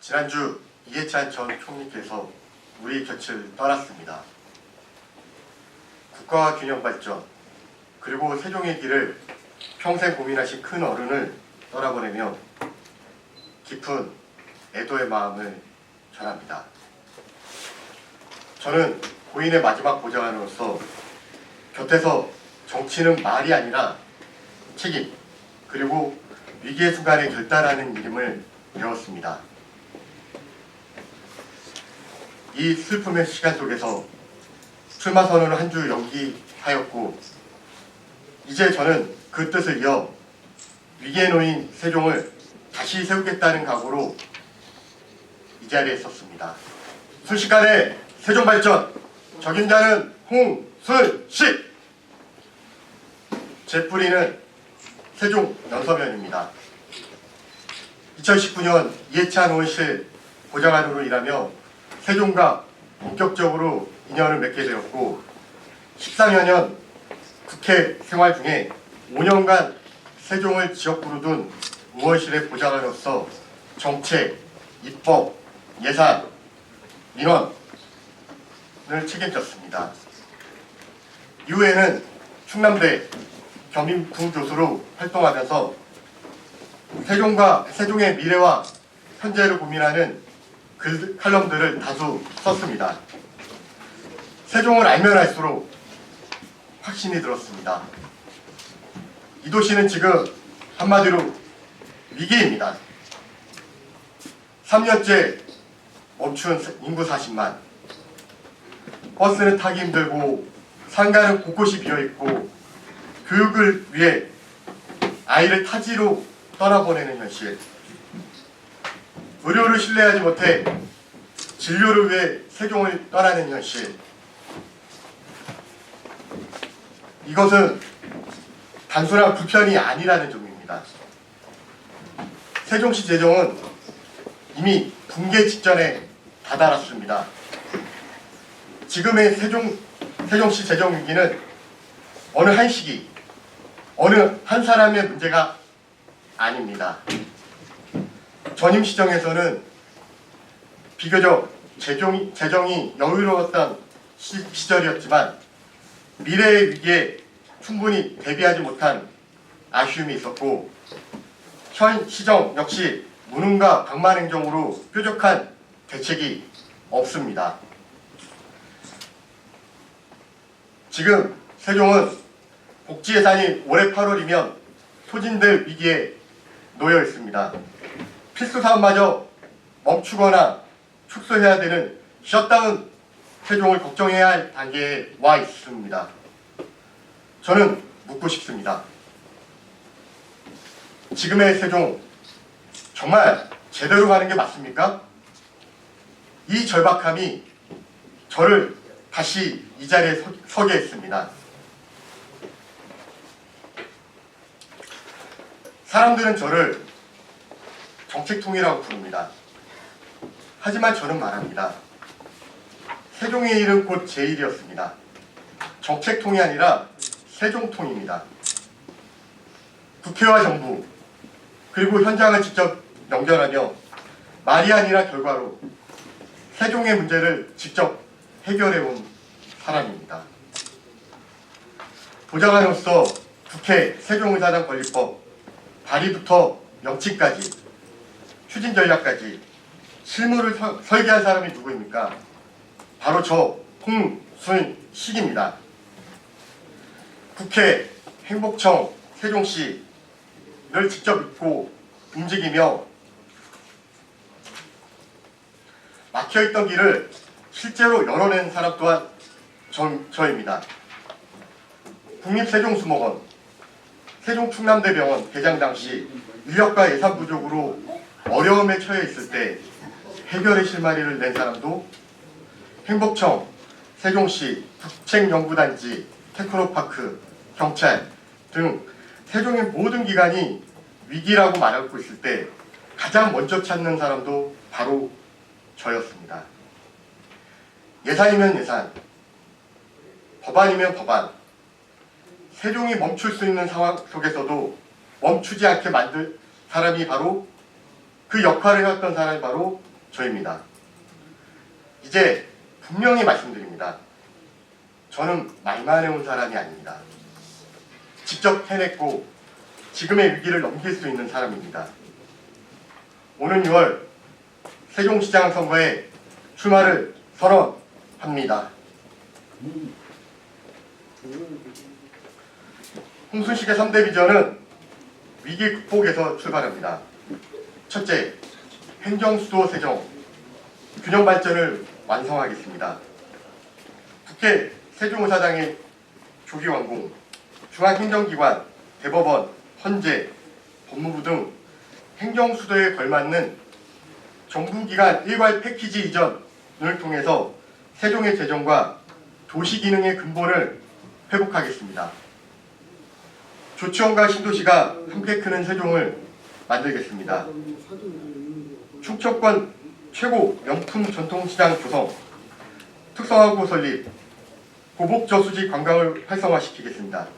지난주 이해찬 전 총리께서 우리 곁을 떠났습니다. 국가와 균형 발전, 그리고 세종의 길을 평생 고민하신 큰 어른을 떠나보내며 깊은 애도의 마음을 전합니다. 저는 고인의 마지막 보좌관으로서 곁에서 정치는 말이 아니라 책임, 그리고 위기의 순간에 결단하는 일임을 배웠습니다. 이 슬픔의 시간 속에서 출마 선언을 한 주 연기하였고, 이제 저는 그 뜻을 이어 위기에 놓인 세종을 다시 세우겠다는 각오로 이 자리에 섰습니다. 순식간에 세종발전, 적임자는 홍순식! 제 뿌리는 세종 연서면입니다. 2019년 이해찬 의원실 보좌관으로 일하며 세종과 본격적으로 인연을 맺게 되었고, 14여 년 국회 생활 중에 5년간 세종을 지역구로 둔 의원실의 보좌관으로서 정책, 입법, 예산, 민원을 책임졌습니다. 이후에는 충남대 겸임부 교수로 활동하면서 세종의 미래와 현재를 고민하는 칼럼들을 다수 썼습니다. 세종을 알면 알수록 확신이 들었습니다. 이 도시는 지금 한마디로 위기입니다. 3년째 멈춘 인구 40만, 버스는 타기 힘들고 상가는 곳곳이 비어있고 교육을 위해 아이를 타지로 떠나보내는 현실, 의료를 신뢰하지 못해 진료를 위해 세종을 떠나는 현실, 이것은 단순한 불편이 아니라는 점입니다. 세종시 재정은 이미 붕괴 직전에 다다랐습니다. 지금의 세종시 재정 위기는 어느 한 시기, 어느 한 사람의 문제가 아닙니다. 전임 시정에서는 비교적 재정이 여유로웠던 시절이었지만 미래의 위기에 충분히 대비하지 못한 아쉬움이 있었고, 현 시정 역시 무능과 방만행정으로 뾰족한 대책이 없습니다. 지금 세종은 복지 예산이 올해 8월이면 소진될 위기에 놓여 있습니다. 필수 사업마저 멈추거나 축소해야 되는 셧다운 세종을 걱정해야 할 단계에 와 있습니다. 저는 묻고 싶습니다. 지금의 세종 정말 제대로 가는 게 맞습니까? 이 절박함이 저를 다시 이 자리에 서게 했습니다. 사람들은 저를 정책통이라고 부릅니다. 하지만 저는 말합니다. 세종의 일은 곧 제 일이었습니다. 정책통이 아니라 세종통입니다. 국회와 정부, 그리고 현장을 직접 연결하며 말이 아니라 결과로 세종의 문제를 직접 해결해온 사람입니다. 보좌관으로서 국회 세종의사당 건립법 발의부터 명칭까지 추진 전략까지 실무를 설계한 사람이 누구입니까? 바로 저 홍순식입니다. 국회, 행복청, 세종시를 직접 입고 움직이며 막혀있던 길을 실제로 열어낸 사람 또한 저입니다. 국립세종수목원, 세종충남대병원 개장 당시 인력과 예산 부족으로 어려움에 처해 있을 때 해결의 실마리를 낸 사람도 행복청, 세종시, 국책연구단지, 테크노파크, 경찰 등 세종의 모든 기관이 위기라고 말하고 있을 때 가장 먼저 찾는 사람도 바로 저였습니다. 예산이면 예산, 법안이면 법안, 세종이 멈출 수 있는 상황 속에서도 멈추지 않게 만들 사람이 바로 그 역할을 해왔던 사람이 바로 저입니다. 이제 분명히 말씀드립니다. 저는 말만 해온 사람이 아닙니다. 직접 해냈고 지금의 위기를 넘길 수 있는 사람입니다. 오는 6월 세종시장 선거에 출마를 선언합니다. 홍순식의 3대 비전은 위기 극복에서 출발합니다. 첫째, 행정수도 세종, 균형 발전을 완성하겠습니다. 국회 세종의사당의 조기 완공, 중앙행정기관, 대법원, 헌재, 법무부 등 행정수도에 걸맞는 정부기관 일괄 패키지 이전을 통해서 세종의 재정과 도시기능의 근본을 회복하겠습니다. 조치원과 신도시가 함께 크는 세종을 만들겠습니다. 충청권 최고 명품 전통시장 조성, 특성화구 설립, 고복저수지 관광을 활성화시키겠습니다.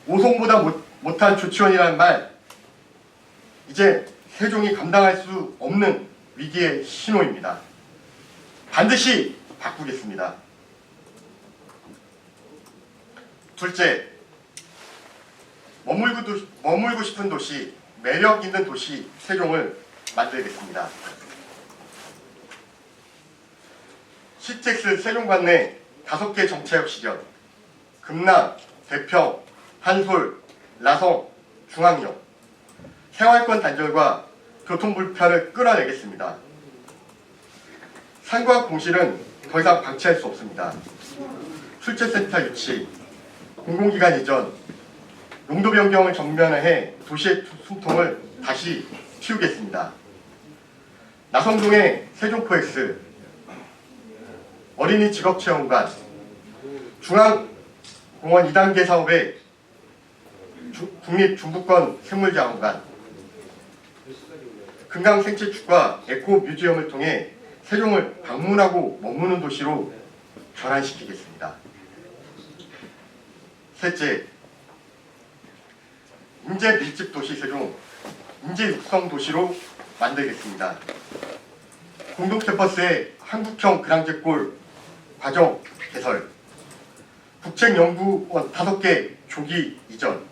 오송보다 못한 조치원이라는 말, 이제 세종이 감당할 수 없는 위기의 신호입니다. 반드시 바꾸겠습니다. 둘째, 머물고 싶은 도시, 매력 있는 도시 세종을 만들겠습니다. CTX 세종관내 5개 정차역 시련, 금남, 대평, 한솔, 라성, 중앙역, 생활권 단절과 교통불편을 끌어내겠습니다. 산과 공실은 더 이상 방치할 수 없습니다. 출제센터 유치, 공공기관 이전, 용도 변경을 전면화해 도시의 숨통을 다시 틔우겠습니다. 나성동의 세종코엑스, 어린이 직업체험관, 중앙공원 2단계 사업의 국립중부권 생물자원관, 금강생태축과 에코뮤지엄을 통해 세종을 방문하고 머무는 도시로 전환시키겠습니다. 셋째, 인재 밀집 도시 세종, 인재 육성 도시로 만들겠습니다. 공동캠퍼스의 한국형 그랑제골 과정 개설, 국책연구원 5개 조기 이전,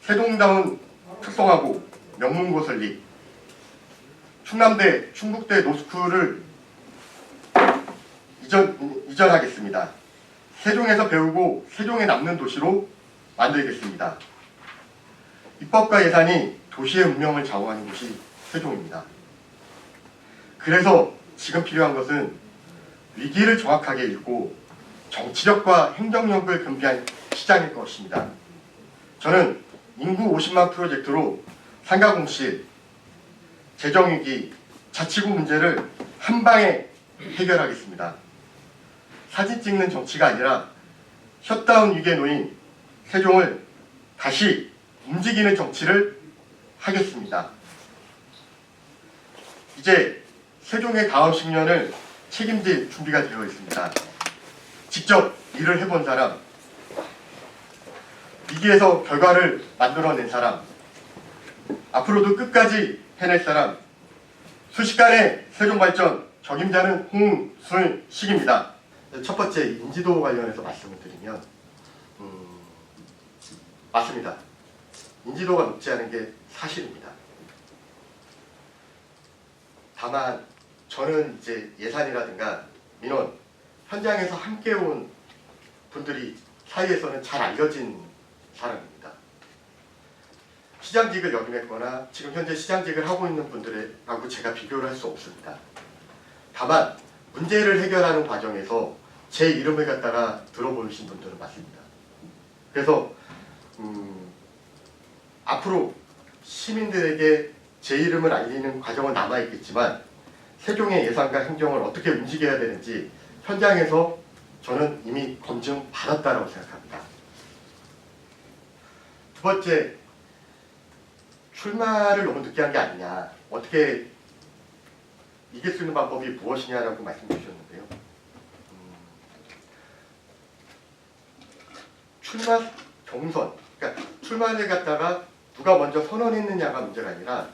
세종다운 특성화고 명문고 설립, 충남대, 충북대 노스쿨을 이전하겠습니다. 세종에서 배우고 세종에 남는 도시로 만들겠습니다. 입법과 예산이 도시의 운명을 좌우하는 곳이 세종입니다. 그래서 지금 필요한 것은 위기를 정확하게 읽고 정치력과 행정력을 겸비한 시장일 것입니다. 저는 인구 50만 프로젝트로 상가공실, 재정위기, 자치구 문제를 한방에 해결하겠습니다. 사진 찍는 정치가 아니라 셧다운 위기에 놓인 세종을 다시 움직이는 정치를 하겠습니다. 이제 세종의 다음 10년을 책임질 준비가 되어 있습니다. 직접 일을 해본 사람, 위기에서 결과를 만들어낸 사람, 앞으로도 끝까지 해낼 사람, 순식간에 세종발전 적임자는 홍순식입니다. 첫 번째, 인지도 관련해서 말씀을 드리면 맞습니다. 인지도가 높지 않은 게 사실입니다. 다만 저는 이제 예산이라든가 민원, 현장에서 함께 온 분들이 사이에서는 잘 알려진 사람입니다. 시장직을 역임했거나 지금 현재 시장직을 하고 있는 분들하고 제가 비교를 할 수 없습니다. 다만 문제를 해결하는 과정에서 제 이름을 갖다가 들어보신 분들은 맞습니다. 그래서 앞으로 시민들에게 제 이름을 알리는 과정은 남아있겠지만 세종의 예산과 행정을 어떻게 움직여야 되는지 현장에서 저는 이미 검증받았다고 생각합니다. 두 번째, 출마를 너무 늦게 한 게 아니냐, 어떻게 이길 수 있는 방법이 무엇이냐라고 말씀 주셨는데요. 출마 경선, 그러니까 출마를 갖다가 누가 먼저 선언했느냐가 문제가 아니라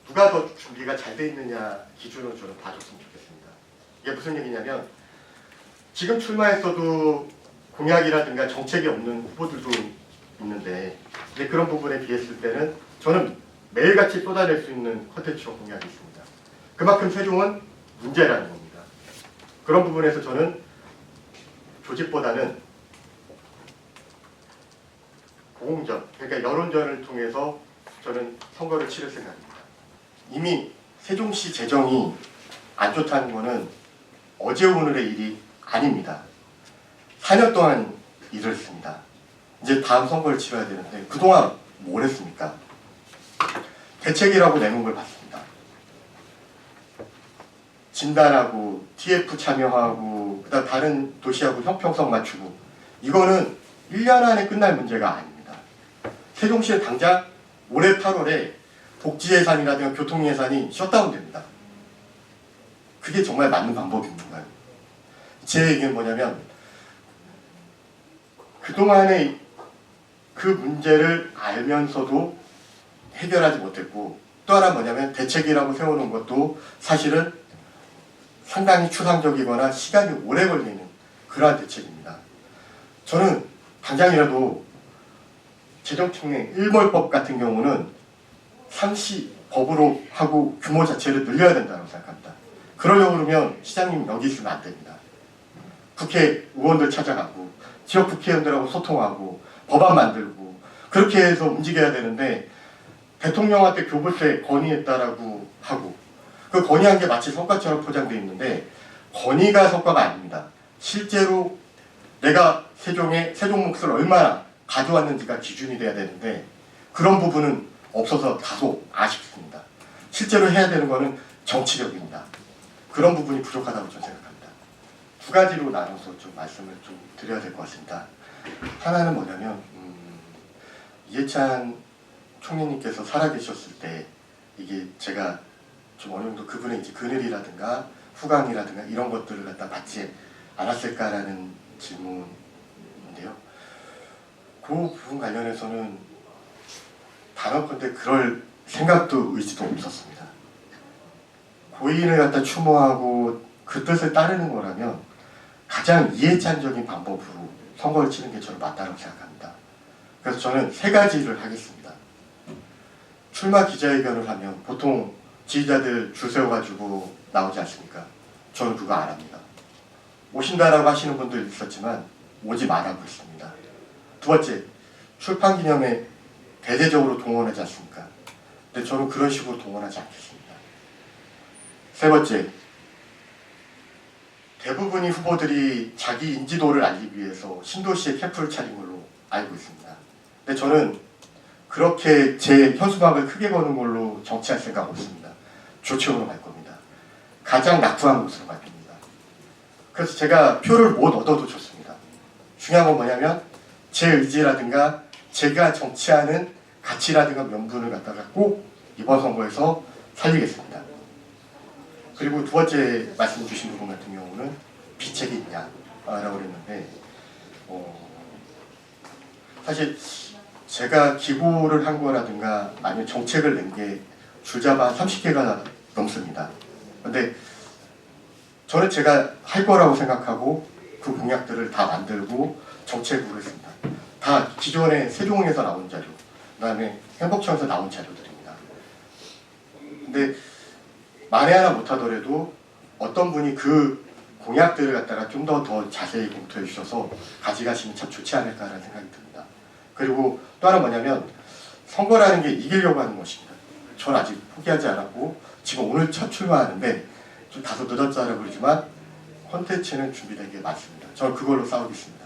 누가 더 준비가 잘 돼 있느냐 기준으로 저는 봐줬으면 좋겠습니다. 이게 무슨 얘기냐면 지금 출마했어도 공약이라든가 정책이 없는 후보들도 있는데 근데 그런 부분에 비했을 때는 저는 매일같이 쏟아낼 수 있는 콘텐츠와 공약이 있습니다. 그만큼 세종은 문제라는 겁니다. 그런 부분에서 저는 조직보다는 공정, 그러니까 여론전을 통해서 저는 선거를 치를 생각입니다. 이미 세종시 재정이 안 좋다는 것은 어제 오늘의 일이 아닙니다. 4년 동안 일을 했습니다. 이제 다음 선거를 치러야 되는데 그동안 뭘 했습니까? 대책이라고 내놓은 걸 봤습니다. 진단하고 TF 참여하고 그다음 다른 도시하고 형평성 맞추고 이거는 1년 안에 끝날 문제가 아닙니다. 세종시는 당장 올해 8월에 복지 예산이라든가 교통 예산이 셧다운됩니다. 그게 정말 맞는 방법인가요? 제 얘기는 뭐냐면 그동안의 그 문제를 알면서도 해결하지 못했고 또 하나 뭐냐면 대책이라고 세워놓은 것도 사실은 상당히 추상적이거나 시간이 오래 걸리는 그러한 대책입니다. 저는 당장이라도 재정특례 일몰법 같은 경우는 상시 법으로 하고 규모 자체를 늘려야 된다고 생각합니다. 그러려고 그러면 시장님 여기 있으면 안 됩니다. 국회 의원들 찾아가고 지역 국회의원들하고 소통하고 법안 만들고 그렇게 해서 움직여야 되는데 대통령한테 교부세 건의했다라고 하고 그 건의한 게 마치 성과처럼 포장되어 있는데 건의가 성과가 아닙니다. 실제로 내가 세종 몫을 얼마나 가져왔는지가 기준이 돼야 되는데 그런 부분은 없어서 다소 아쉽습니다. 실제로 해야 되는 거는 정치력입니다. 그런 부분이 부족하다고 저는 생각합니다. 두 가지로 나눠서 좀 말씀을 좀 드려야 될 것 같습니다. 하나는 뭐냐면 이해찬 총리님께서 살아계셨을 때 이게 제가 좀 어느 정도 그분의 이제 그늘이라든가 후광이라든가 이런 것들을 갖다 받지 않았을까라는 질문인데요. 그 부분 관련해서는 단언컨대 그럴 생각도 의지도 없었습니다. 고인을 갖다 추모하고 그 뜻을 따르는 거라면 가장 이해찬적인 방법으로 선거를 치는 게 저는 맞다고 생각합니다. 그래서 저는 세 가지를 하겠습니다. 출마 기자회견을 하면 보통 지지자들 줄 세워가지고 나오지 않습니까? 저는 그거 안 합니다. 오신다라고 하시는 분도 있었지만 오지 말라고 했습니다. 두 번째, 출판기념회 대대적으로 동원하지 않습니까? 근데 저는 그런 식으로 동원하지 않겠습니다. 세 번째, 대부분의 후보들이 자기 인지도를 알리기 위해서 신도시에 캠프를 차린 걸로 알고 있습니다. 근데 저는 그렇게 제 현수막을 크게 거는 걸로 정치할 생각 없습니다. 조치원으로 갈 겁니다. 가장 낙후한 곳으로 갈 겁니다. 그래서 제가 표를 못 얻어도 좋습니다. 중요한 건 뭐냐면 제 의지라든가 제가 정치하는 가치라든가 명분을 갖다가 꼭 이번 선거에서 살리겠습니다. 그리고 두 번째 말씀 주신 부분 같은 경우는 비책이 있냐라고 그랬는데 사실 제가 기고를 한 거라든가 아니면 정책을 낸 게 줄잡아 30개가 넘습니다. 근데 저는 제가 할 거라고 생각하고 그 공약들을 다 만들고 정책으로 했습니다. 다 기존에 세종에서 나온 자료, 그 다음에 행복청에서 나온 자료들입니다. 근데 만에 하나 못하더라도 어떤 분이 그 공약들을 갖다가 좀 더 자세히 검토해 주셔서 가져가시면 참 좋지 않을까라는 생각이 듭니다. 그리고 또 하나 뭐냐면 선거라는 게 이기려고 하는 것입니다. 전 아직 포기하지 않았고 지금 오늘 첫 출마하는데 좀 다소 늦었다고 그러지만 콘텐츠는 준비된 게 맞습니다. 저는 그걸로 싸우겠습니다.